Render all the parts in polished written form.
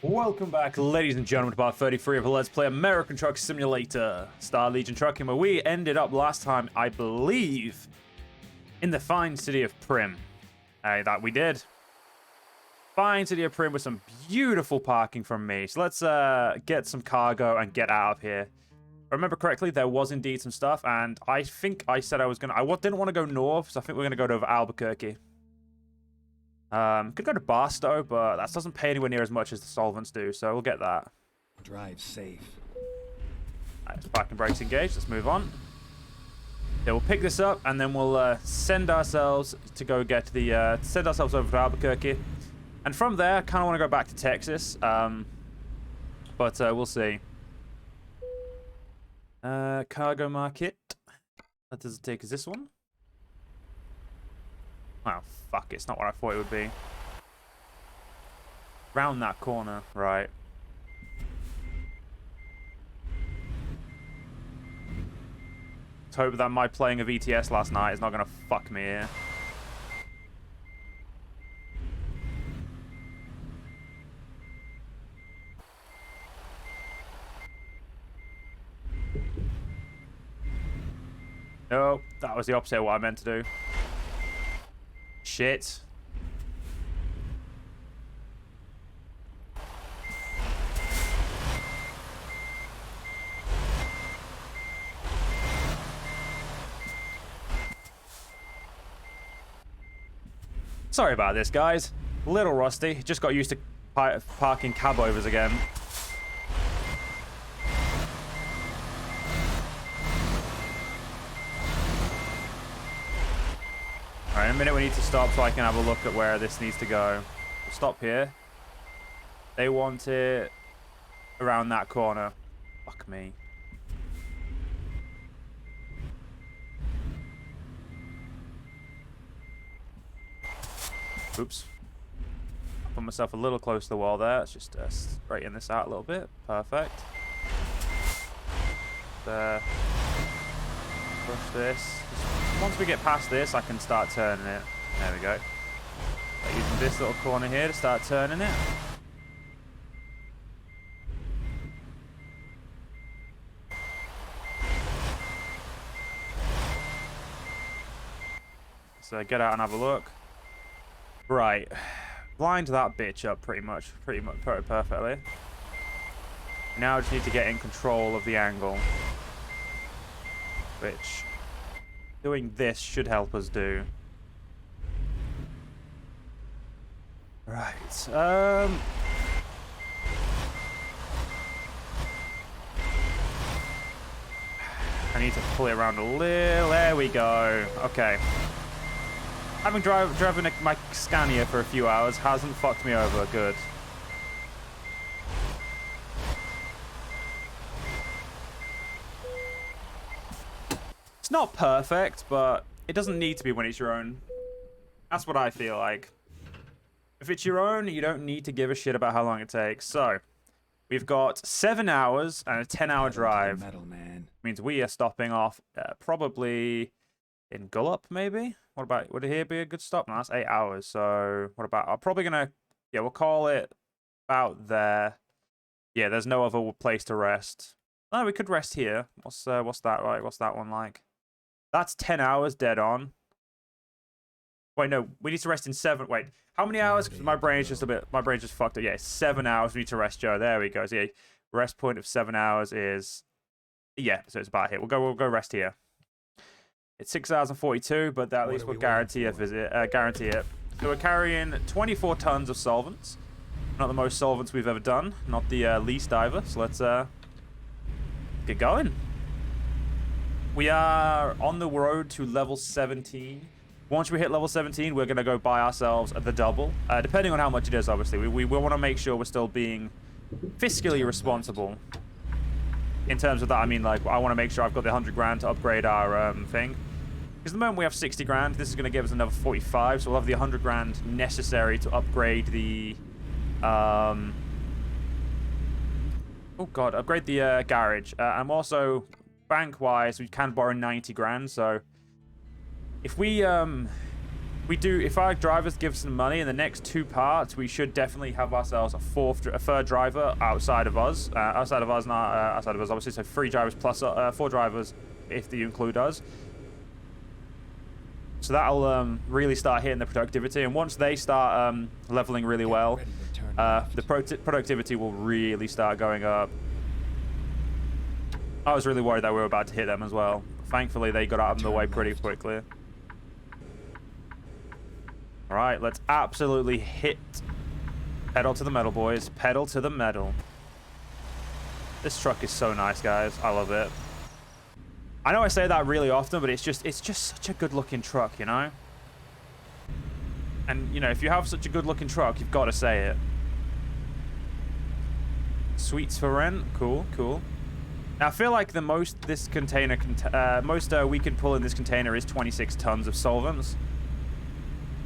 Welcome back, ladies and gentlemen, to part 33 of Let's Play American Truck Simulator, Star Legion Trucking, where we ended up last time, I believe, in the fine city of Prim. That we did. Fine city of Prim with some beautiful parking from me. So let's get some cargo and get out of here. If I remember correctly, there was indeed some stuff, and I think I said I was going to... I didn't want to go north, so I think we're going to go to Albuquerque. Could go to Barstow, but that doesn't pay anywhere near as much as the solvents do, so we'll get that. Drive safe. Alright, parking brakes engaged. Let's move on. Yeah, we'll pick this up, and then we'll send ourselves to go get the... send ourselves over to Albuquerque. And from there, I kind of want to go back to Texas. But we'll see. Cargo market. What does it take? Is this one? Oh, fuck, it's not what I thought it would be. Round that corner, right. Let's hope that my playing of ETS last night is not going to fuck me here. No, that was the opposite of what I meant to do. Shit. Sorry about this, guys. A little rusty. Just got used to parking cab overs again. Alright, in a minute we need to stop so I can have a look at where this needs to go. We'll stop here. They want it around that corner. Fuck me. Oops. Put myself a little close to the wall there. Let's just straighten this out a little bit. Perfect. There. Push this. Once we get past this, I can start turning it. There we go. Using this little corner here to start turning it. So get out and have a look. Right. Blind that bitch up pretty much perfectly. Now I just need to get in control of the angle. Which... doing this should help us do. Right. I need to pull it around a little. There we go. Okay. Having driven my Scania for a few hours hasn't fucked me over. Good. It's not perfect, but it doesn't need to be when it's your own. That's what I feel like. If it's your own, you don't need to give a shit about how long it takes. So, we've got 7 hours and a 10-hour drive. Metal, man. Means we are stopping off probably in Gullup, maybe? What about, would here be a good stop? No, that's 8 hours. So, what about, I'm probably going to, yeah, we'll call it about there. Yeah, there's no other place to rest. Oh, we could rest here. What's that, right? What's that one like? That's 10 hours dead on. Wait, no, we need to rest in 7. Wait, how many hours? Because my brain's just fucked up. Yeah, 7 hours we need to rest, Joe. There we go. So yeah, rest point of 7 hours is, yeah, so it's about here. We'll go rest here. It's 6 hours and 42, but at least we'll guarantee a visit. Guarantee it. So we're carrying 24 tons of solvents. Not the most solvents we've ever done. Not the least either. So let's get going. We are on the road to level 17. Once we hit level 17, we're going to go buy ourselves the double. Depending on how much it is, obviously. We want to make sure we're still being fiscally responsible. In terms of that, I mean, like, I want to make sure I've got the 100 grand to upgrade our thing. Because at the moment we have 60 grand. This is going to give us another 45. So we'll have the 100 grand necessary to upgrade the... oh, God. Upgrade the garage. I'm also... bank-wise, we can borrow 90 grand, so if we if our drivers give some money in the next 2 parts, we should definitely have ourselves a third driver outside of us. Outside of us, obviously. So 3 drivers plus 4 drivers if you include us. So that'll really start hitting the productivity, and once they start leveling really well, the productivity will really start going up. I was really worried that we were about to hit them as well. Thankfully, they got out of the way pretty quickly. All right, let's absolutely hit. Pedal to the metal, boys. Pedal to the metal. This truck is so nice, guys. I love it. I know I say that really often, but it's just such a good-looking truck, you know? And, you know, if you have such a good-looking truck, you've got to say it. Sweets for rent. Cool, cool. Now, I feel like the most this container, we can pull in this container is 26 tons of solvents.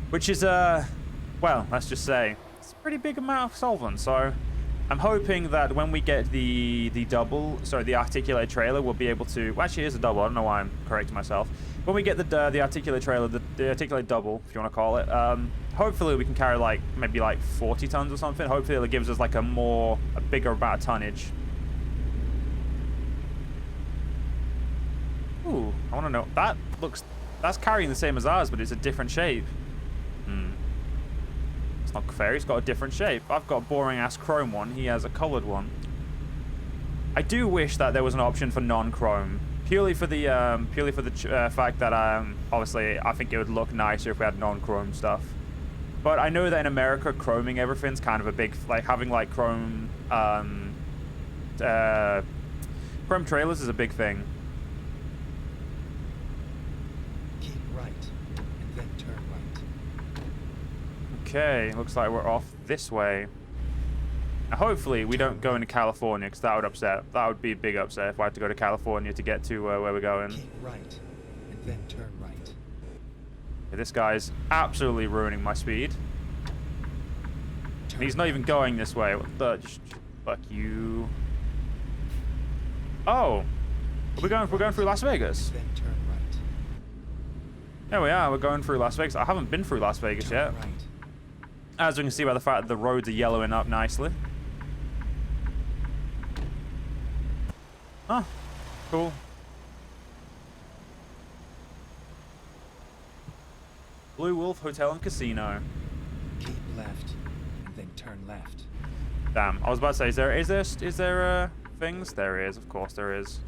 Which is, well, let's just say, it's a pretty big amount of solvent, so... I'm hoping that when we get the articulated trailer, we'll be able to... Well, actually, it is a double. I don't know why I'm correcting myself. When we get the articulated trailer, the articulated double, if you want to call it, hopefully we can carry, like, maybe, like, 40 tons or something. Hopefully it gives us, like, a bigger amount of tonnage. Ooh, I want to know... That's carrying the same as ours, but it's a different shape. It's not fair. He's got a different shape. I've got a boring-ass chrome one. He has a colored one. I do wish that there was an option for non-chrome, purely for the fact that obviously I think it would look nicer if we had non-chrome stuff. But I know that in America, chroming everything's kind of a big, like having like chrome trailers is a big thing. Okay, looks like we're off this way. Now, hopefully we don't go into California, because that would be a big upset if I had to go to California to get to where we're going. Keep right, and then turn right. Yeah, this guy's absolutely ruining my speed. And he's not even going this way. What the? Fuck you. Oh, we're going through Las Vegas. Then turn right. There we are. We're going through Las Vegas. I haven't been through Las Vegas yet. Right. As we can see by the fact that the roads are yellowing up nicely. Oh, cool. Blue Wolf Hotel and Casino. Keep left, and then turn left. Damn, I was about to say, is there things? There is, of course there is.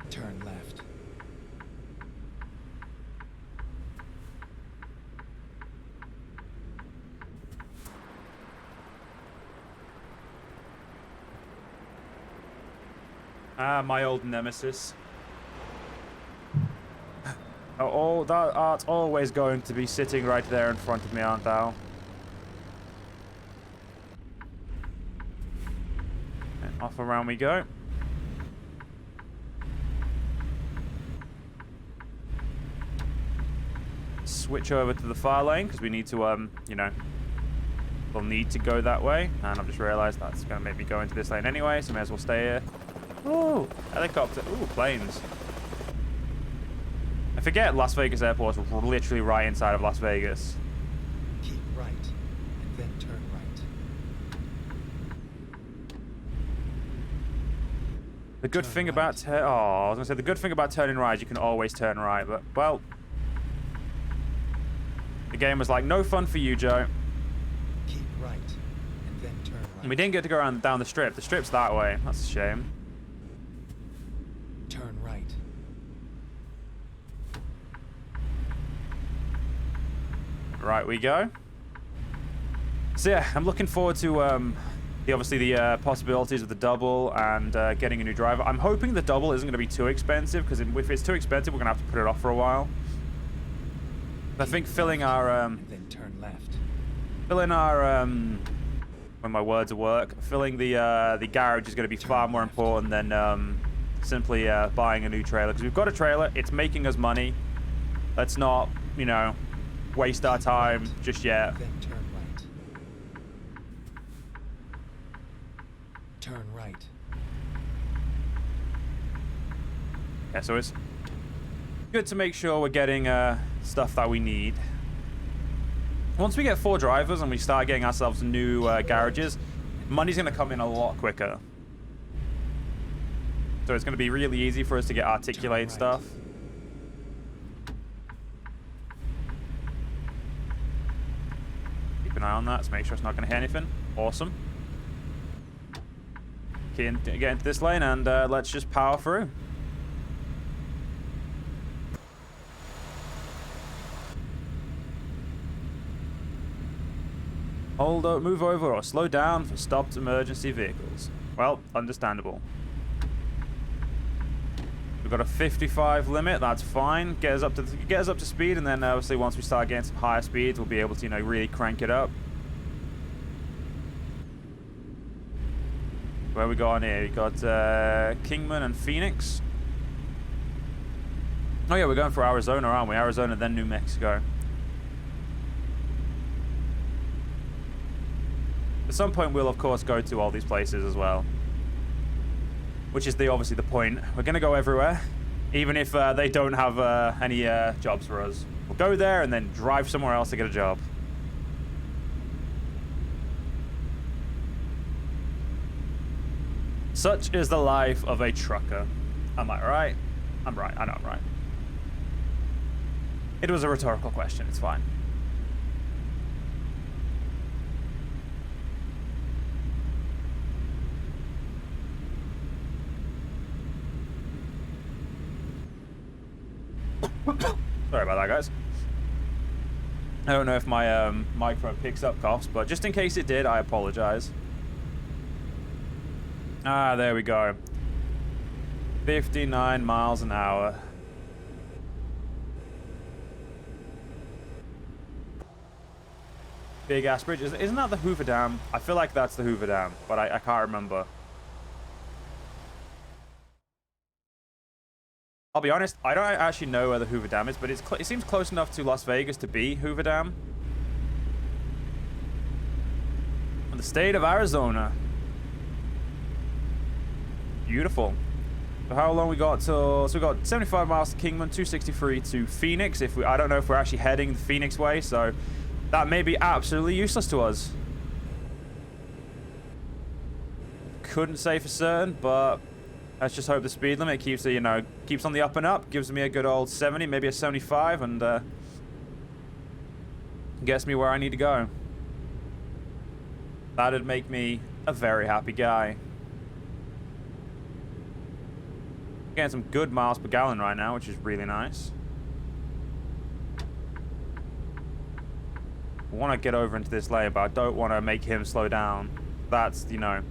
Turn left. Ah, my old nemesis. Oh, that art's always going to be sitting right there in front of me, aren't thou? And off around we go. Switch over to the far lane, because we need to, you know, we'll need to go that way. And I've just realized that's going to make me go into this lane anyway, so may as well stay here. Ooh, helicopter. Ooh, planes. I forget Las Vegas Airport is literally right inside of Las Vegas. Keep right, and then turn right. The good thing about I was gonna say the good thing about turning right is you can always turn right, but well, the game was like, no fun for you, Joe. Keep right, and then turn right. And we didn't get to go around down the strip. The strip's that way. That's a shame. Turn right. Right we go. So yeah, I'm looking forward to obviously the possibilities of the double and getting a new driver. I'm hoping the double isn't going to be too expensive, because if it's too expensive, we're going to have to put it off for a while. I think filling our and then turn left. filling our when my words work, filling the garage is going to be far more important than simply buying a new trailer, because we've got a trailer. It's making us money. Let's not, you know, waste our time just yet. Then turn right. Turn right. Yeah, so it's good to make sure we're getting stuff that we need. Once we get 4 drivers and we start getting ourselves new garages, money's going to come in a lot quicker. So it's going to be really easy for us to get articulate right. stuff. Keep an eye on that to make sure it's not going to hit anything. Awesome. Get into this lane and let's just power through. Hold up, move over or slow down for stopped emergency vehicles. Well, understandable. We've got a 55 limit, that's fine. Get us up to speed, and then obviously once we start getting some higher speeds, we'll be able to, you know, really crank it up. Where we got on here? We got Kingman and Phoenix. Oh yeah, we're going for Arizona, aren't we? Arizona, then New Mexico. At some point, we'll of course go to all these places as well, which is obviously the point. We're gonna go everywhere, even if they don't have any jobs for us. We'll go there and then drive somewhere else to get a job. Such is the life of a trucker. Am I right? I'm right. I know I'm right. It was a rhetorical question. It's fine. Sorry about that, guys. I don't know if my microphone picks up coughs, but just in case it did, I apologize. Ah, there we go. 59 miles an hour. Big ass bridge. Isn't that the Hoover Dam? I feel like that's the Hoover Dam, but I can't remember. I'll be honest, I don't actually know where the Hoover Dam is, but it seems close enough to Las Vegas to be Hoover Dam. In the state of Arizona. Beautiful. So how long we got till? So we got 75 miles to Kingman, 263 to Phoenix. I don't know if we're actually heading the Phoenix way, so that may be absolutely useless to us. Couldn't say for certain, but let's just hope the speed limit keeps the, keeps on the up and up, gives me a good old 70, maybe a 75, and gets me where I need to go. That'd make me a very happy guy. Getting some good miles per gallon right now, which is really nice. I want to get over into this lane, but I don't want to make him slow down. That's, Come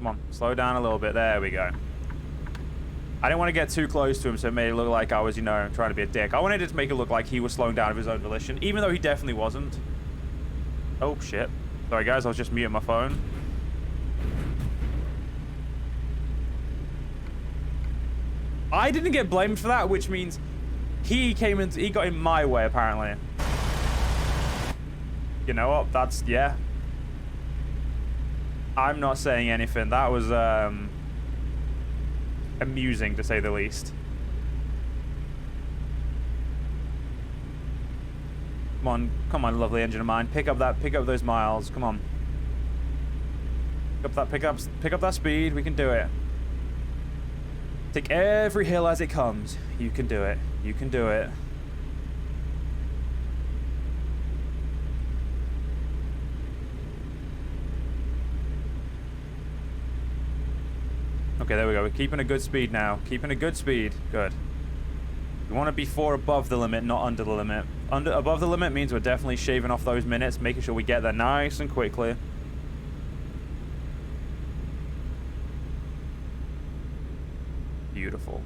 on, slow down a little bit. There we go. I didn't want to get too close to him, so it made it look like I was, trying to be a dick. I wanted it to make it look like he was slowing down of his own volition, even though he definitely wasn't. Oh, shit. Sorry, guys, I was just muting my phone. I didn't get blamed for that, which means he got in my way, apparently. You know what? That's, yeah. I'm not saying anything. That was, amusing, to say the least. Come on, lovely engine of mine. Pick up those miles. Come on. Pick up that speed. We can do it. Take every hill as it comes. You can do it. You can do it. Okay, there we go. We're keeping a good speed now. Keeping a good speed. Good. We want to be 4 above the limit, not under the limit. Above the limit means we're definitely shaving off those minutes, making sure we get there nice and quickly. Beautiful.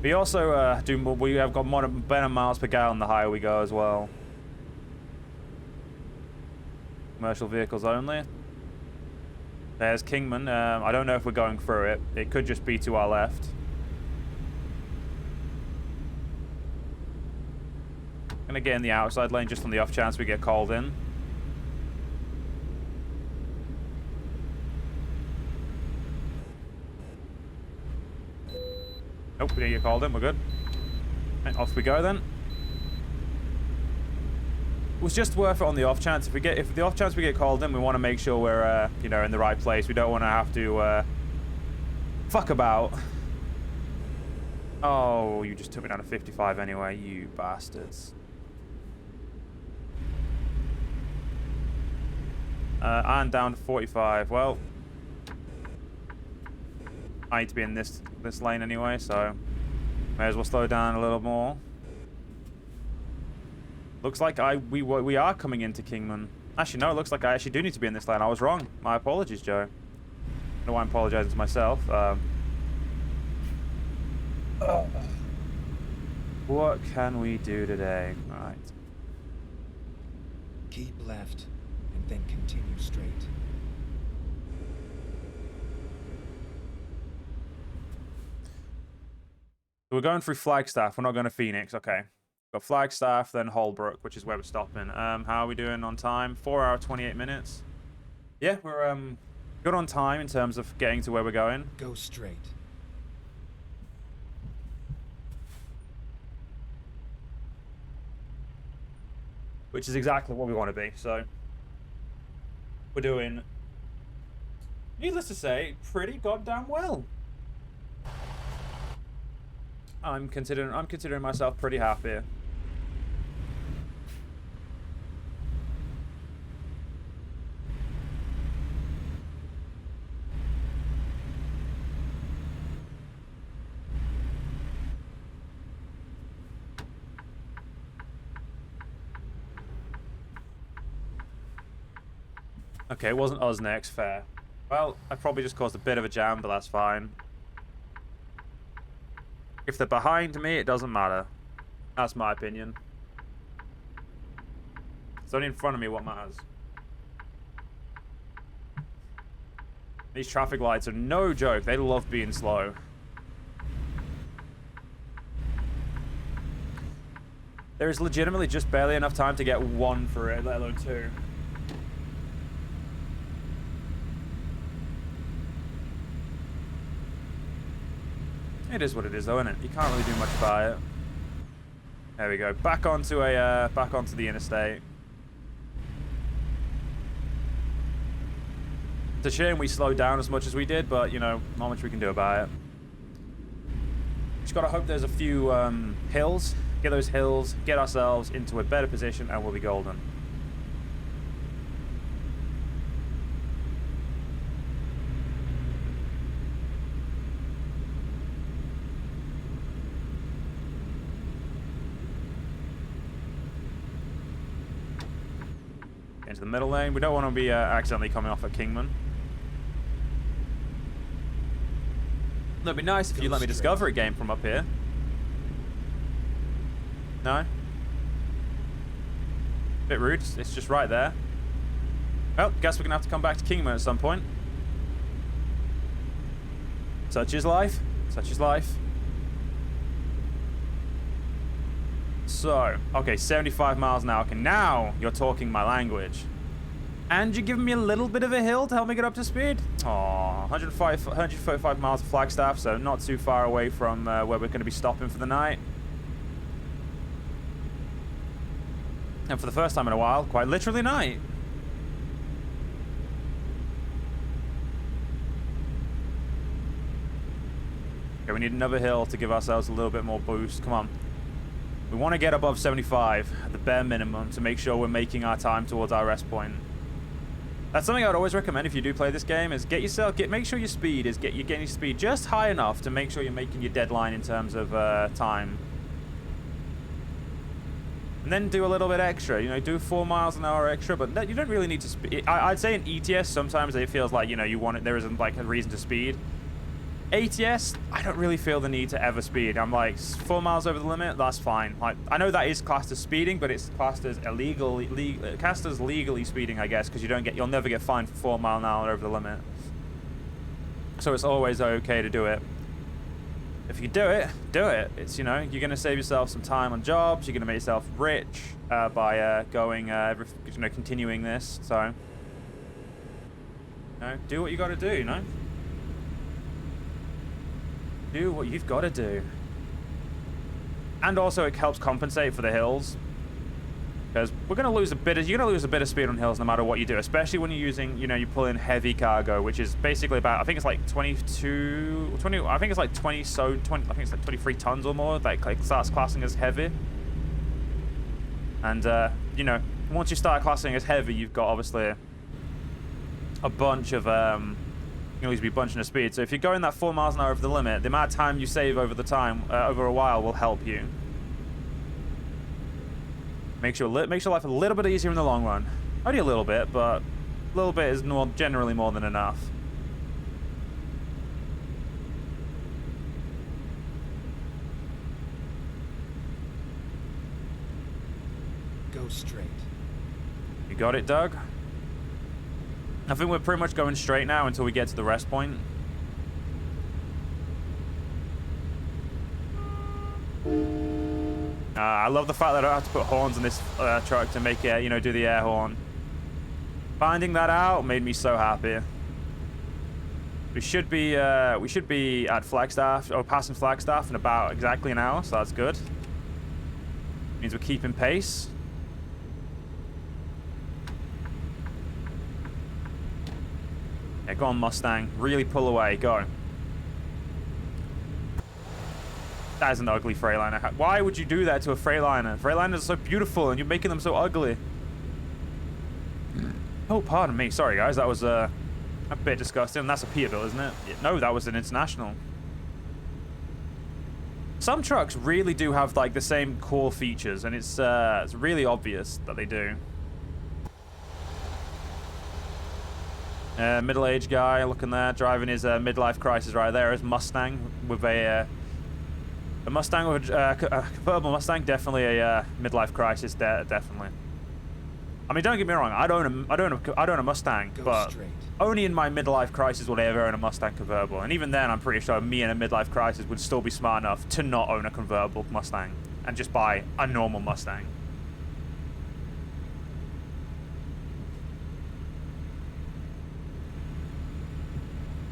We also we have got better miles per gallon the higher we go as well. Commercial vehicles only. There's Kingman. I don't know if we're going through it. It could just be to our left. Gonna get in the outside lane just on the off chance we get called in. Nope, we didn't get called in. We're good. And off we go then. was just worth it on the off chance. If the off chance we get called in, we want to make sure we're you know, in the right place. We don't want to have to fuck about. Oh, you just took me down to 55 anyway, you bastards. I'm down to 45. Well, I need to be in this lane anyway, so may as well slow down a little more. Looks like we are coming into Kingman. Actually, no, it looks like I actually do need to be in this lane. I was wrong. My apologies, Joe. I don't know why I'm apologizing to myself. What can we do today? All right. Keep left, and then continue straight. So we're going through Flagstaff. We're not going to Phoenix. Okay. Got Flagstaff, then Holbrook, which is where we're stopping. How are we doing on time? 4 hours, 28 minutes. Yeah, we're good on time in terms of getting to where we're going. Go straight. Which is exactly what we want to be. So we're doing, needless to say, pretty goddamn well. I'm considering myself pretty happy. Okay, it wasn't us next, fair. Well, I probably just caused a bit of a jam, but that's fine. If they're behind me, it doesn't matter. That's my opinion. It's only in front of me what matters. These traffic lights are no joke. They love being slow. There is legitimately just barely enough time to get one for it, let alone two. It is what it is, though, isn't it? You can't really do much about it. There we go. Back onto the interstate. It's a shame we slowed down as much as we did, but you know, not much we can do about it. Just gotta hope there's a few hills. Get those hills, get ourselves into a better position, and we'll be golden. Into the middle lane. We don't want to be accidentally coming off at Kingman. It'd be nice if you let me discover a game from up here. No? Bit rude. It's just right there. Well, guess we're gonna have to come back to Kingman at some point. Such is life. Such is life. So, okay, 75 miles an hour. Okay, now you're talking my language. And you're giving me a little bit of a hill to help me get up to speed? Aw, 135 miles of Flagstaff, so not too far away from where we're going to be stopping for the night. And for the first time in a while, quite literally night. Okay, we need another hill to give ourselves a little bit more boost. Come on. We want to get above 75 at the bare minimum to make sure we're making our time towards our rest point. That's something I would always recommend if you do play this game, is make sure your speed is, you're getting your speed just high enough to make sure you're making your deadline in terms of time. And then do a little bit extra, you know, do 4 miles an hour extra, but you don't really need to speed. I'd say in ETS, sometimes it feels like, you know, there isn't like a reason to speed. ATS, I don't really feel the need to ever speed. I'm like 4 miles over the limit, that's fine. Like, I know that is classed as speeding, but it's classed as legally speeding, I guess, because you'll never get fined for 4 miles an hour over the limit. So it's always okay to do it. If you do it, do it. It's, you know, you're gonna save yourself some time on jobs. You're gonna make yourself rich by continuing this. So, you know, do what you got to do. You know. Do what you've got to do. And also it helps compensate for the hills. Because we're gonna lose a bit of, you're gonna lose a bit of speed on hills no matter what you do, especially when you're using, you know, you pull in heavy cargo, which is basically about, I think it's like 22, 20, I think it's like 20, so 20, I think it's like 23 tons or more, like starts classing as heavy. And, you know, once you start classing as heavy, you've got obviously a bunch of, you always be bunching of speed. So if you're going that 4 miles an hour over the limit, the amount of time you save over the time, over a while will help you. Makes your life a little bit easier in the long run. Only a little bit, but a little bit is generally more than enough. Go straight. You got it, Doug? I think we're pretty much going straight now until we get to the rest point. I love the fact that I don't have to put horns on this truck to make it, you know, do the air horn. Finding that out made me so happy. We should be at Flagstaff, or passing Flagstaff in about exactly an hour, so that's good. Means we're keeping pace. Yeah, go on, Mustang. Really pull away. Go. That is an ugly Freightliner. Why would you do that to a Freightliner? Freightliners are so beautiful, and you're making them so ugly. Oh, pardon me. Sorry, guys. That was a bit disgusting. That's a Peterbilt, isn't it? No, that was an International. Some trucks really do have like the same core features, and it's really obvious that they do. Middle-aged guy looking there, driving his midlife crisis right there. His Mustang with a Mustang with a convertible Mustang, definitely a midlife crisis. Definitely. I mean, don't get me wrong. I don't own a Mustang, but only in my midlife crisis would I ever own a Mustang convertible. And even then, I'm pretty sure me in a midlife crisis would still be smart enough to not own a convertible Mustang and just buy a normal Mustang.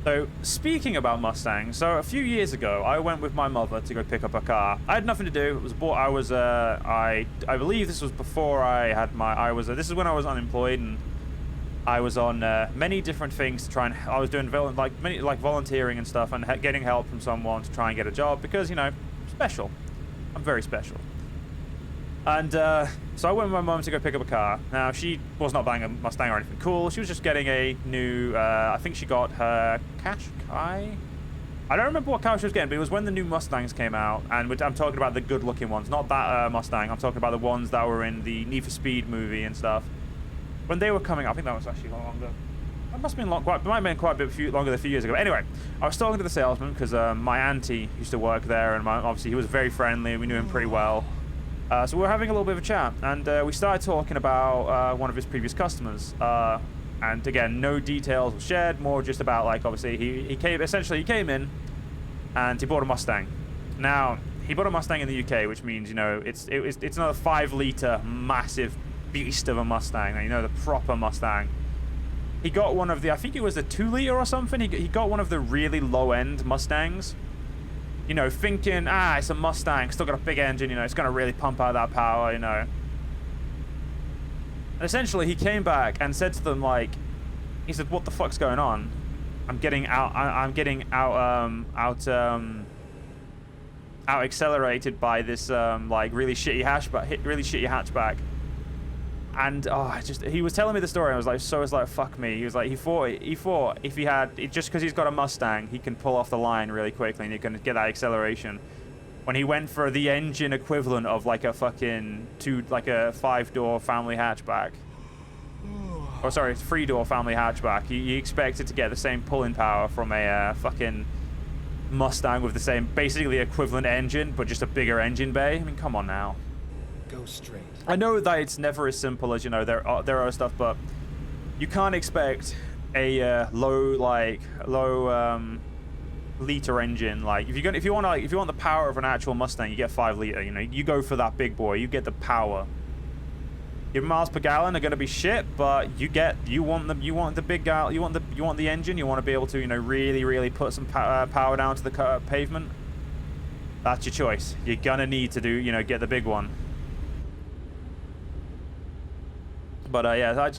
So, speaking about Mustangs, so a few years ago, I went with my mother to go pick up a car. I had nothing to do. It was bought. I believe this was before I had my. This is when I was unemployed, and I was on many different things to try and. I was doing many volunteering and stuff, and getting help from someone to try and get a job because, you know, special. I'm very special. And so I went with my mum to go pick up a car. Now, she was not buying a Mustang or anything cool. She was just getting a new, I think she got her Qashqai. I don't remember what car she was getting, but it was when the new Mustangs came out. And I'm talking about the good-looking ones, not that Mustang. I'm talking about the ones that were in the Need for Speed movie and stuff. When they were coming up, I think that was actually longer. That must have been it might have been quite a bit longer than a few years ago. But anyway, I was talking to the salesman because my auntie used to work there, and obviously he was very friendly. We knew him pretty well. So we were having a little bit of a chat, and we started talking about one of his previous customers. And again, no details were shared, more just about, like, obviously he came in and he bought a Mustang. Now, he bought a Mustang in the UK, which means, you know, it's another 5-liter massive beast of a Mustang, you know, the proper Mustang. He got one of the, I think it was a 2-liter or something. He got one of the really low-end Mustangs. You know, thinking, it's a Mustang, still got a big engine, you know, it's going to really pump out that power, you know. And essentially, he came back and said to them, like, he said, what the fuck's going on? I'm getting out accelerated by this, like, really shitty hatchback. And he was telling me the story, and I was like, so it's like, fuck me. He was like, he thought if he had, just because he's got a Mustang, he can pull off the line really quickly and he can get that acceleration. When he went for the engine equivalent of like a fucking 5-door family hatchback. Oh, sorry, 3-door family hatchback. He expected to get the same pulling power from a fucking Mustang with the same, basically equivalent engine, but just a bigger engine bay. I mean, come on now. Go straight. I know that it's never as simple as, you know, there are stuff, but you can't expect a low liter engine. Like if you want the power of an actual Mustang, you get 5-liter. You know, you go for that big boy. You get the power. Your miles per gallon are going to be shit, but you want the big guy. You want the engine. You want to be able to, you know, really put some power down to the pavement. That's your choice. You're gonna need to do, you know, get the big one. But yeah,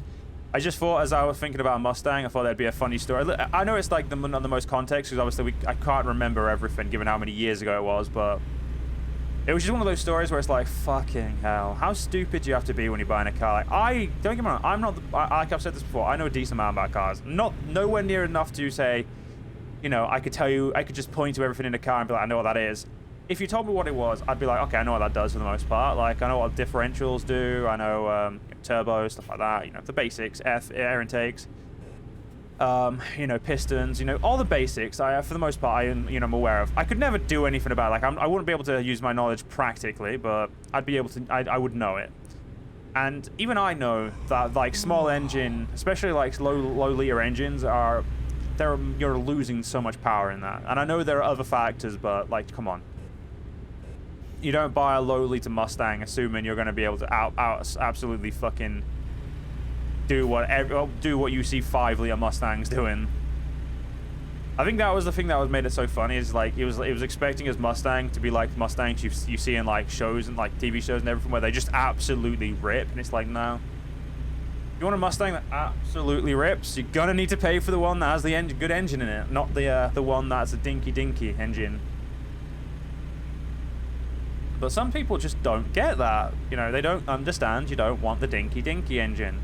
I just thought as I was thinking about a Mustang, I thought that'd be a funny story. I know it's like not the most context because obviously I can't remember everything given how many years ago it was, but it was just one of those stories where it's like, fucking hell, how stupid do you have to be when you're buying a car? Like, don't get me wrong, I'm not, like I've said this before, I know a decent amount about cars. Nowhere near enough to say, you know, I could just point to everything in the car and be like, I know what that is. If you told me what it was, I'd be like, okay, I know what that does for the most part. Like, I know what differentials do. I know turbo, stuff like that. You know, the basics, air intakes. You know, pistons. You know, all the basics. For the most part, I'm aware of. I could never do anything about it. Like, I wouldn't be able to use my knowledge practically, but I'd be able to. I would know it. And even I know that like small engine, especially like low liter engines, you're losing so much power in that. And I know there are other factors, but like, come on. You don't buy a low-liter Mustang assuming you're going to be able to absolutely fucking do what you see 5-liter Mustangs doing. I think that was the thing that made it so funny. Is like it was expecting his Mustang to be like Mustangs you see in like shows and like TV shows and everything where they just absolutely rip, and it's like, no. If you want a Mustang that absolutely rips, you're gonna need to pay for the one that has the good engine in it, not the one that's a dinky engine. But some people just don't get that. You know, they don't understand you don't want the dinky engine.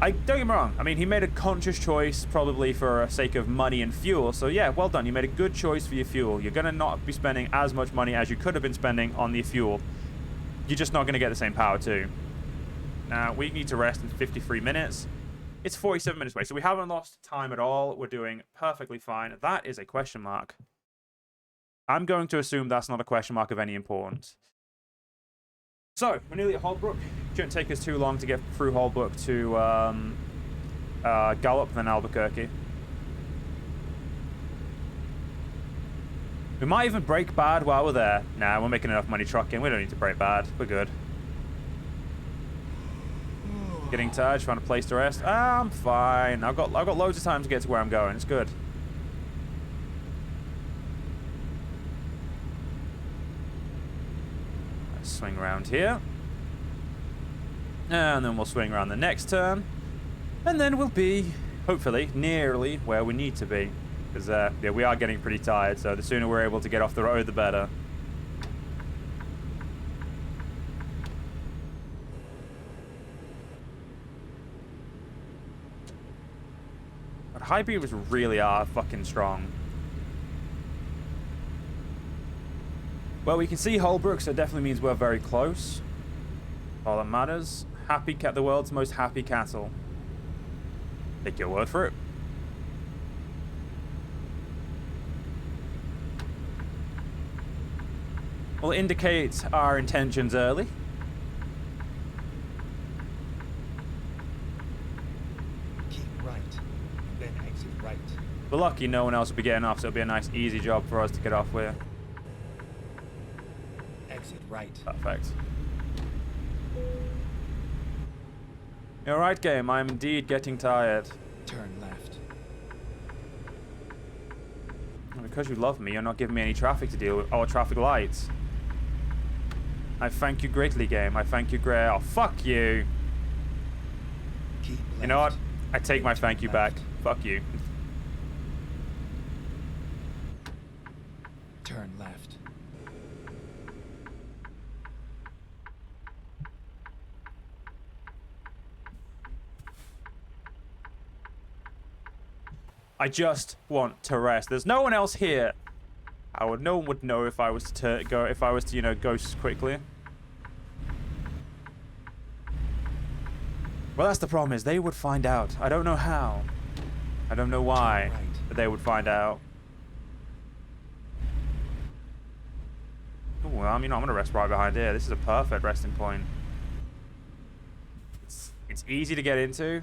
Don't get me wrong. I mean, he made a conscious choice probably for the sake of money and fuel. So yeah, well done. You made a good choice for your fuel. You're going to not be spending as much money as you could have been spending on the fuel. You're just not going to get the same power too. Now, we need to rest in 53 minutes. It's 47 minutes away, so we haven't lost time at all. We're doing perfectly fine. That is a question mark. I'm going to assume that's not a question mark of any importance. So, we're nearly at Holbrook. It shouldn't take us too long to get through Holbrook to Gallup, then Albuquerque. We might even break bad while we're there. Nah, we're making enough money trucking. We don't need to break bad. We're good. Getting tired, trying to place to rest. I'm fine. I've got loads of time to get to where I'm going. It's good. Let's swing around here. And then we'll swing around the next turn. And then we'll be, hopefully, nearly where we need to be. Because, yeah, we are getting pretty tired, so the sooner we're able to get off the road, the better. But high beams really are fucking strong. Well, we can see Holbrook, so it definitely means we're very close. All that matters. Happy cat, the world's most happy cattle. Take your word for it. We'll indicate our intentions early. Keep right, then exit right. We're lucky no one else will be getting off, so it'll be a nice, easy job for us to get off with. Exit right. Perfect. You're right, game. I'm indeed getting tired. Turn left. And because you love me, you're not giving me any traffic to deal with, or traffic lights. I thank you greatly, game. I thank you great. Oh, fuck you. Keep left. You know what? I take my thank you back. Left. Fuck you. Turn left. I just want to rest. There's no one else here. No one would know if I was to go. If I was to, you know, go quickly. Well, that's the problem. Is they would find out. I don't know how. I don't know why, Right. but they would find out. Oh, well, I'm gonna rest right behind here. This is a perfect resting point. It's easy to get into.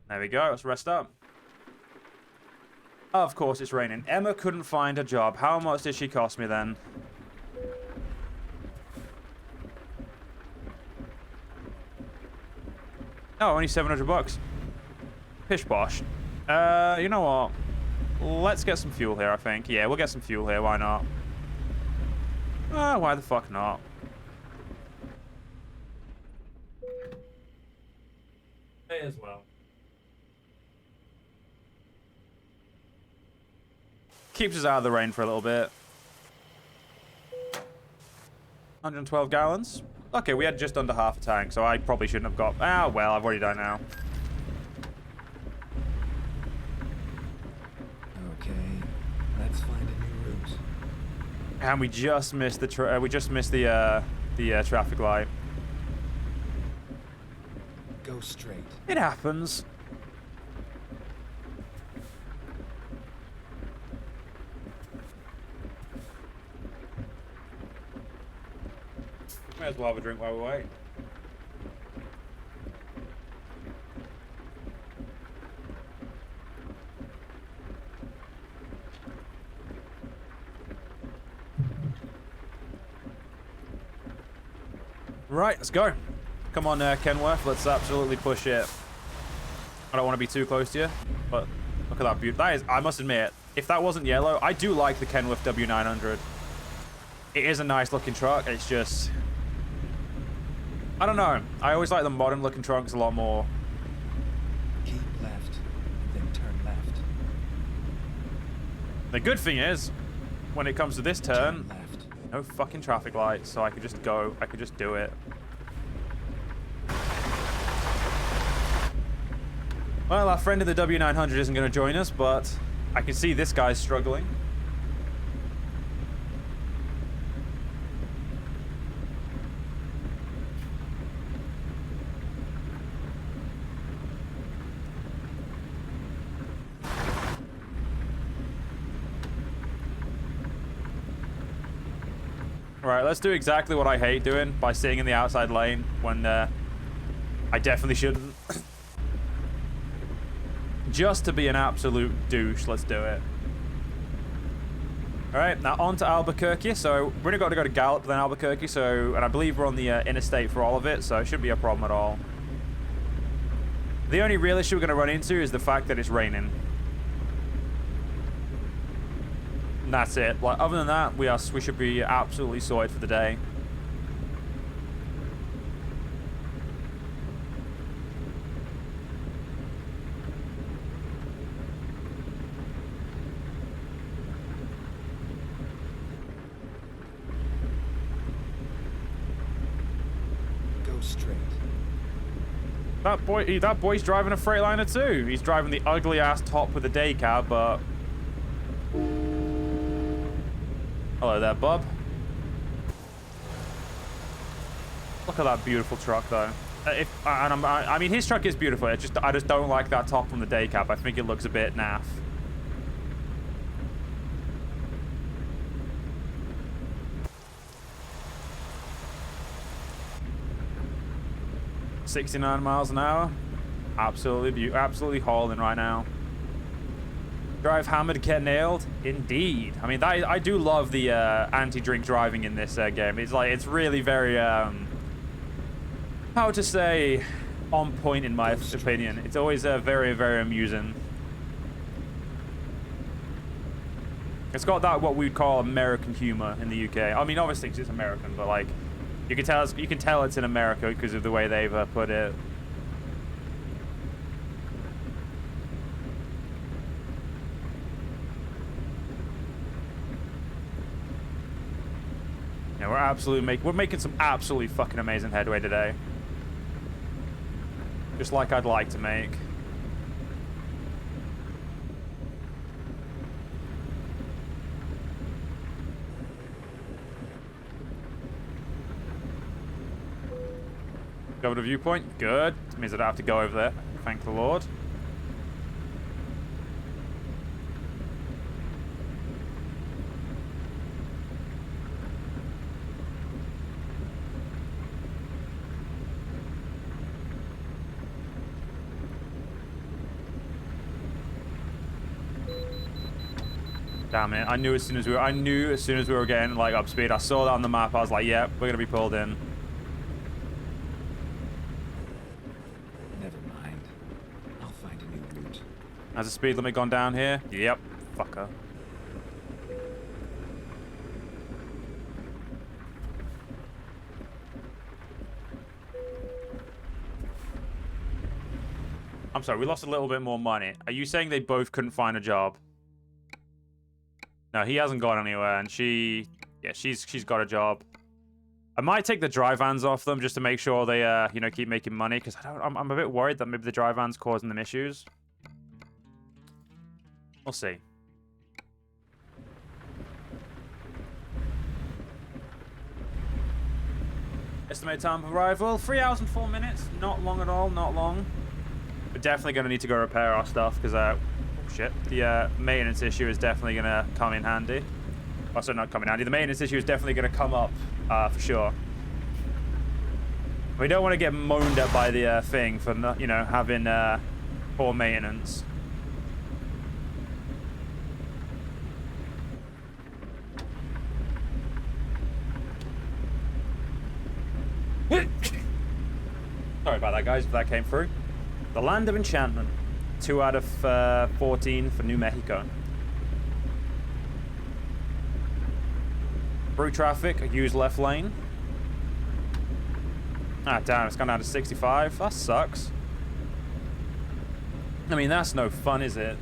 There we go. Let's rest up. Of course, it's raining. Emma couldn't find a job. How much did she cost me then? Oh, only 700 bucks. Pish bosh. You know what? Let's get some fuel here, I think. Yeah, we'll get some fuel here. Why not? Ah, why the fuck not? May as well. Keeps us out of the rain for a little bit. 112 gallons. Okay, we had just under half a tank, so I probably shouldn't have got... Ah, well, I've already done now. Okay, let's find a new route. And we just missed the traffic light. Go straight. It happens. May as well have a drink while we wait. Right, let's go. Come on, Kenworth. Let's absolutely push it. I don't want to be too close to you, but look at that beauty. That is, I must admit, if that wasn't yellow, I do like the Kenworth W900. It is a nice looking truck. It's just... I don't know. I always like the modern looking trucks a lot more. Keep left, then turn left. The good thing is, when it comes to this turn, left. no fucking traffic lights, so I could just go. I could just do it. Well, our friend in the W900 isn't going to join us, but I can see this guy's struggling. Right, let's do exactly what I hate doing by sitting in the outside lane when I definitely shouldn't. Just to be an absolute douche, let's do it. Alright, now on to Albuquerque. So we're going to go to Gallup, then Albuquerque. So, and I believe we're on the interstate for all of it, so it shouldn't be a problem at all. The only real issue we're going to run into is the fact that it's raining. And that's it. Like, other than that, we should be absolutely sorted for the day. Go straight. That boy's driving a Freightliner too. He's driving the ugly ass top with the day cab, but... Hello there, bub. Look at that beautiful truck, though. I mean, his truck is beautiful. I just don't like that top on the day cab. I think it looks a bit naff. $69 miles an hour. Absolutely hauling right now. Drive hammered, get nailed. Indeed. I mean, I do love the anti-drink driving in this game. It's really very how to say, on point in my opinion. It's always very, very amusing. It's got that what we'd call American humor in the UK. I mean, obviously it's American, but like you can tell it's in America because of the way they've put it. Yeah, we're making some absolutely fucking amazing headway today. Just like I'd like to make. Go to viewpoint. Good. It means I don't have to go over there. Thank the Lord. Damn it. I knew as soon as we were getting like up speed. I saw that on the map. I was like, yeah, we're gonna be pulled in. Never mind. I'll find a new route. Has the speed limit gone down here? Yep. Fucker. I'm sorry, we lost a little bit more money. Are you saying they both couldn't find a job? No, he hasn't gone anywhere, and she... Yeah, she's got a job. I might take the dry vans off them just to make sure they, you know, keep making money, because I'm a bit worried that maybe the dry van's causing them issues. We'll see. Estimated time of arrival, 3 hours and 4 minutes. Not long at all, not long. We're definitely going to need to go repair our stuff because, oh shit, the maintenance issue is definitely going to come in handy. Also, not come in handy. The maintenance issue is definitely going to come up for sure. We don't want to get moaned at by the thing for, you know, having poor maintenance. Sorry about that, guys, if that came through. The Land of Enchantment. 2 out of 14 for New Mexico. Through traffic, use left lane. Ah, damn, it's gone down to 65. That sucks. I mean, that's no fun, is it?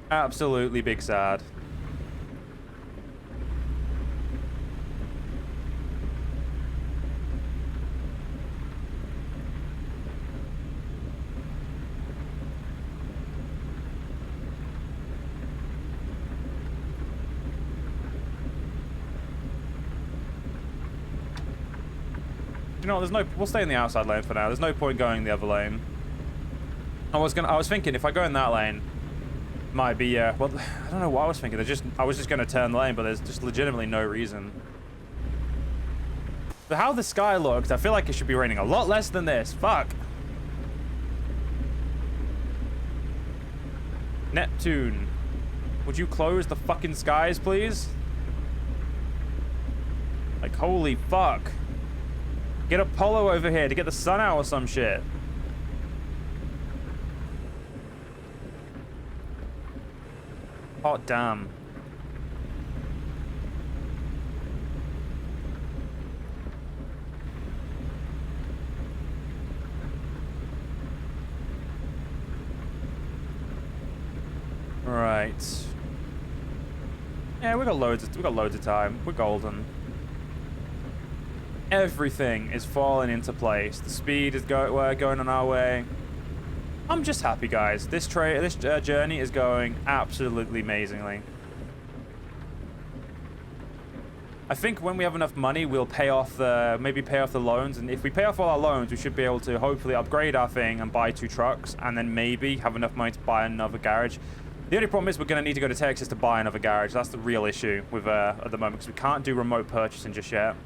Absolutely big sad. You know, we'll stay in the outside lane for now. There's no point going the other lane. I was thinking if I go in that lane, might be, well, I don't know what I was thinking. I was just going to turn the lane, but there's just legitimately no reason. But how the sky looks, I feel like it should be raining a lot less than this. Fuck. Neptune, would you close the fucking skies, please? Like, holy fuck. Get Apollo over here to get the sun out or some shit. Hot damn. Right. Yeah, we got loads of time. We're golden. Everything is falling into place. The speed is going on our way. I'm just happy, guys. This journey is going absolutely amazingly. I think when we have enough money, we'll maybe pay off the loans. And if we pay off all our loans, we should be able to hopefully upgrade our thing and buy 2 trucks, and then maybe have enough money to buy another garage. The only problem is we're going to need to go to Texas to buy another garage. That's the real issue with at the moment, because we can't do remote purchasing just yet.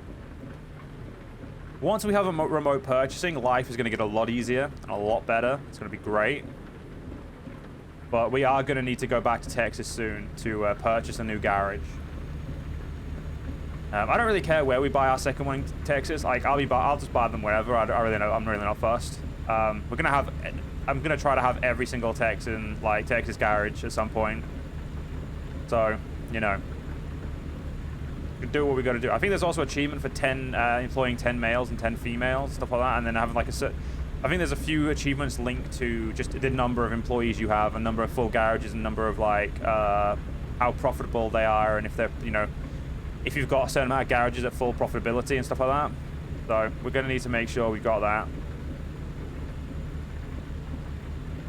Once we have a remote purchasing, life is going to get a lot easier and a lot better. It's going to be great. But we are going to need to go back to Texas soon to purchase a new garage. I don't really care where we buy our second one in Texas. Like, I'll just buy them wherever. I'm really not fussed. I'm gonna try to have every single Texan, like, Texas garage at some point. So, you know, do what we got to do. I think there's also achievement for employing 10 males and 10 females, stuff like that, and then having like I think there's a few achievements linked to just the number of employees you have, a number of full garages, and number of like how profitable they are, and if they're, you know, if you've got a certain amount of garages at full profitability and stuff like that. So we're gonna need to make sure we got that.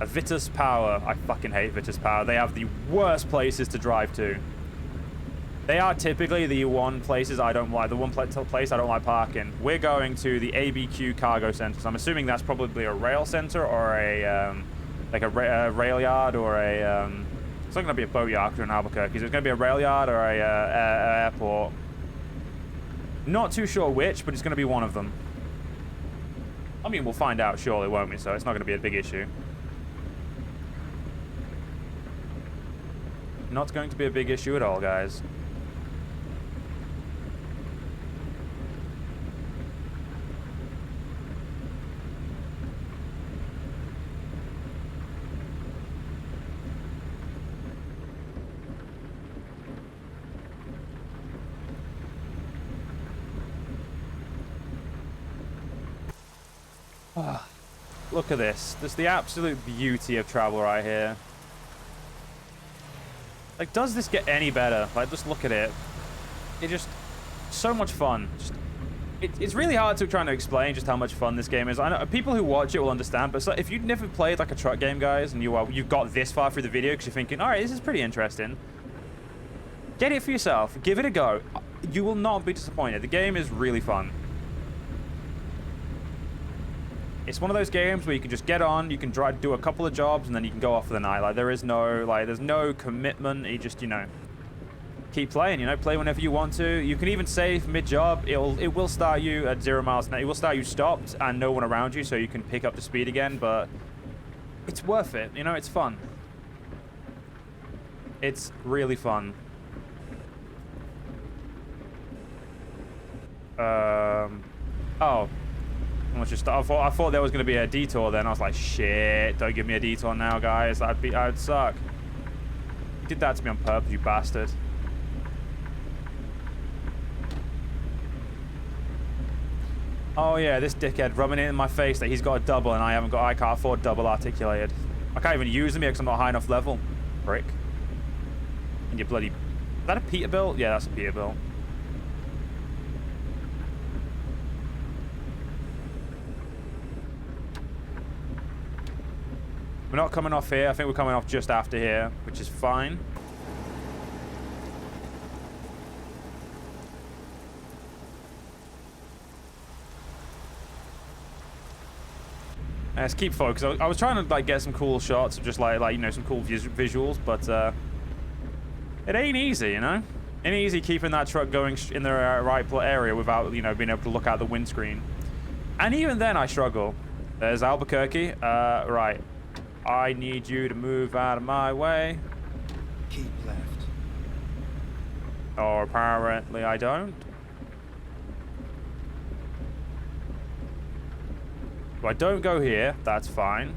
Vitus Power. I fucking hate Vitus Power. They have the worst places to drive to. They are typically the one places I don't like. The one place I don't like parking. We're going to the ABQ Cargo Center. So I'm assuming that's probably a rail center or a like a rail yard or a. It's not going to be a boat yard in Albuquerque. It's going to be a rail yard or a airport. Not too sure which, but it's going to be one of them. I mean, we'll find out surely, won't we? So it's not going to be a big issue. Not going to be a big issue at all, guys. look at this. There's the absolute beauty of travel right here. Like, does this get any better? Like, just look at it. It just... so much fun. Just... It's really hard to try to explain just how much fun this game is. I know people who watch it will understand, but if you've never played like a truck game, guys, and you've got this far through the video because you're thinking, all right, this is pretty interesting, get it for yourself. Give it a go. You will not be disappointed. The game is really fun. It's one of those games where you can just get on, you can do a couple of jobs, and then you can go off for the night. Like, there's no commitment. You just, keep playing, play whenever you want to. You can even save mid-job. It will start you at 0 miles an hour. It will start you stopped and no one around you, so you can pick up the speed again, but it's worth it. It's fun. It's really fun. Oh. I thought there was going to be a detour then. I was like, shit, don't give me a detour now, guys. I'd suck. You did that to me on purpose, you bastard. Oh yeah, this dickhead rubbing it in my face that he's got a double and I can't afford double articulated. I can't even use them here because I'm not high enough level. Prick. And you bloody... Is that a Peterbilt? Yeah, that's a Peterbilt. We're not coming off here. I think we're coming off just after here, which is fine. Let's keep focused. I was trying to like get some cool shots of just like some cool visuals, but it ain't easy, It ain't easy keeping that truck going in the right area without being able to look out the windscreen. And even then, I struggle. There's Albuquerque. Right. I need you to move out of my way. Keep left. Or apparently I don't. If I don't go here, that's fine.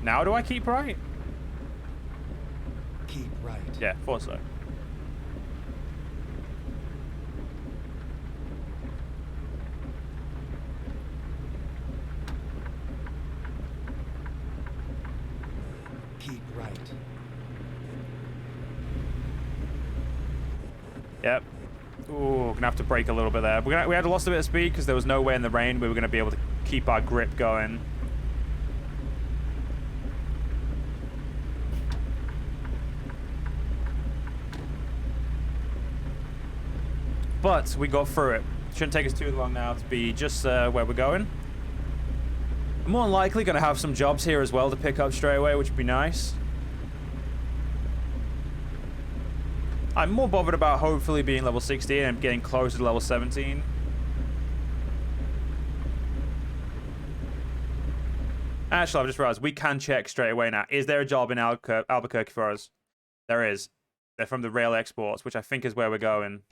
Now do I keep right? Keep right. Yeah, thought so. Keep right. Yep. Ooh, gonna have to brake a little bit there. We had lost a bit of speed because there was no way in the rain we were gonna be able to keep our grip going. But we got through it. Shouldn't take us too long now to be just where we're going. I'm more than likely gonna have some jobs here as well to pick up straight away, which would be nice. I'm more bothered about hopefully being level 16 and getting closer to level 17. Actually, I've just realized we can check straight away now. Is there a job in Albuquerque for us? There is. They're from the rail exports, which I think is where we're going.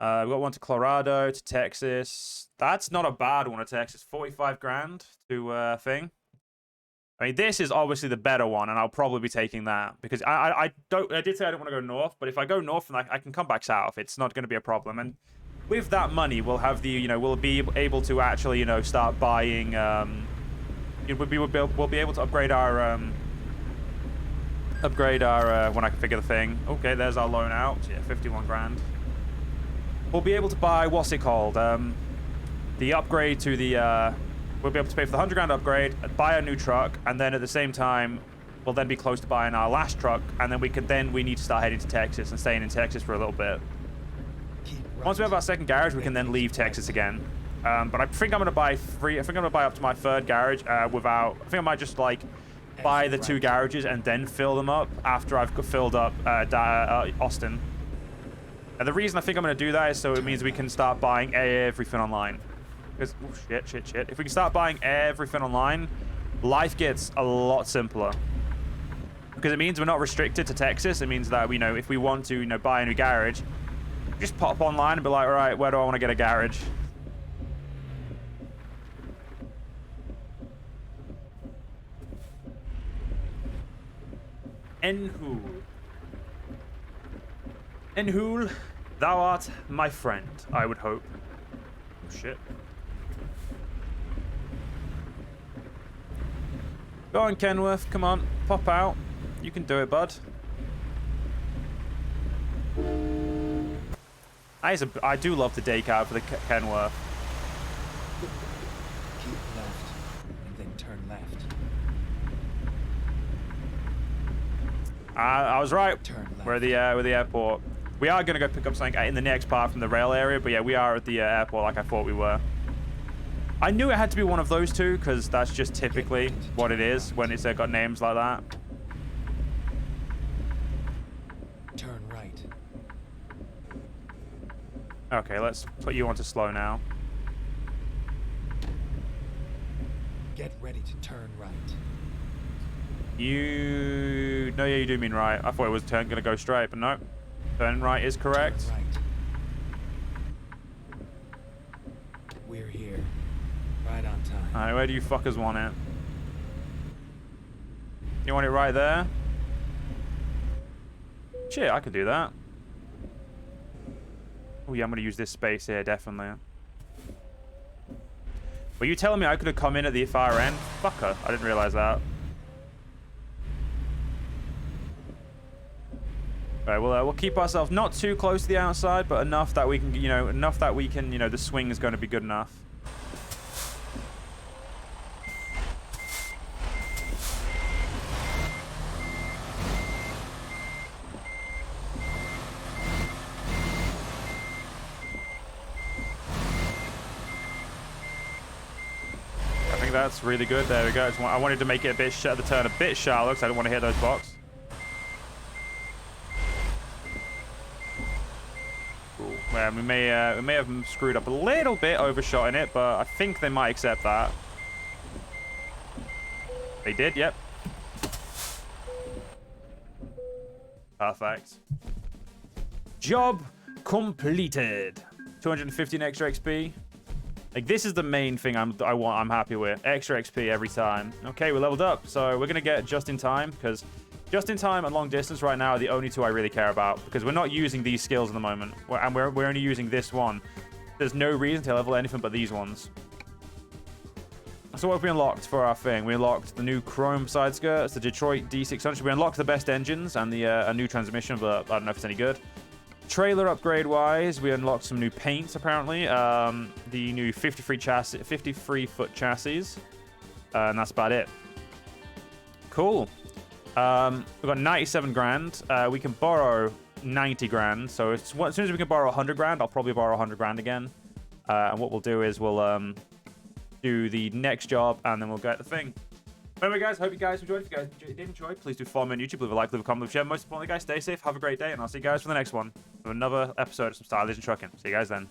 We've got one to Colorado, to Texas. That's not a bad one to Texas. 45 grand to thing. I mean, this is obviously the better one, and I'll probably be taking that because I did say I don't want to go north, but if I go north, then I can come back south. It's not going to be a problem. And with that money, we'll have the we'll be able to actually start buying. We'll be able to upgrade our when I can figure the thing. Okay, there's our loan out. Yeah, 51 grand. We'll be able to buy what's it called? The upgrade to the. We'll be able to pay for the 100 grand upgrade, buy a new truck, and then at the same time, we'll then be close to buying our last truck, and then we need to start heading to Texas and staying in Texas for a little bit. Once we have our second garage, we can then leave Texas again. But I think I'm gonna buy three. I think I'm gonna buy up to my third garage without. I think I might just like buy the 2 garages and then fill them up after I've filled up Austin. And the reason I think I'm gonna do that is so it means we can start buying everything online. Because, oh, shit. If we can start buying everything online, life gets a lot simpler. Because it means we're not restricted to Texas. It means that, if we want to, buy a new garage, just pop online and be like, all right, where do I want to get a garage? Enhul, thou art my friend, I would hope. Oh, shit. Go on, Kenworth. Come on. Pop out. You can do it, bud. I do love the day cab for the Kenworth. Keep left, and then turn left. I was right. Turn left. We're at the airport. We are going to go pick up something in the next part from the rail area, but yeah, we are at the airport like I thought we were. I knew it had to be one of those two, because that's just typically what it is when it's got names like that. Turn right. Okay, let's put you onto slow now. Get ready to turn right. You... No, yeah, you do mean right. I thought it was going to go straight, but no. Turn right is correct. Turn right. We're here. Right on time. Alright, where do you fuckers want it? You want it right there? Shit, I could do that. Oh yeah, I'm going to use this space here, definitely. Were you telling me I could have come in at the far end? Fucker, I didn't realize that. Alright, well, we'll keep ourselves not too close to the outside, but enough that we can, the swing is going to be good enough. I think that's really good. There we go. I wanted to make it a bit the turn a bit shallow because I don't want to hit those blocks. Cool. Well, we may have screwed up a little bit, overshot in it, but I think they might accept that. They did. Yep. Perfect. Job completed. 215 extra XP. Like, this is the main thing I'm happy with. Extra XP every time. Okay, we're leveled up. So we're going to get just in time, because just in time and long distance right now are the only two I really care about, because we're not using these skills at the moment. And we're only using this one. There's no reason to level anything but these ones. So what have we unlocked for our thing? We unlocked the new chrome side skirts, the Detroit D600. We unlocked the best engines and a new transmission, but I don't know if it's any good. Trailer upgrade wise, we unlocked some new paints apparently. The new 53 foot chassis, and that's about it. Cool. We've got 97 grand. We can borrow 90 grand. So as soon as we can borrow 100 grand, I'll probably borrow 100 grand again. And what we'll do is we'll do the next job, and then we'll get the thing. Anyway, guys, hope you guys enjoyed. If you guys did enjoy, please do follow me on YouTube, leave a like, leave a comment, leave a share. Most importantly, guys, stay safe, have a great day, and I'll see you guys for the next one with another episode of some Stylish and Trucking. See you guys then.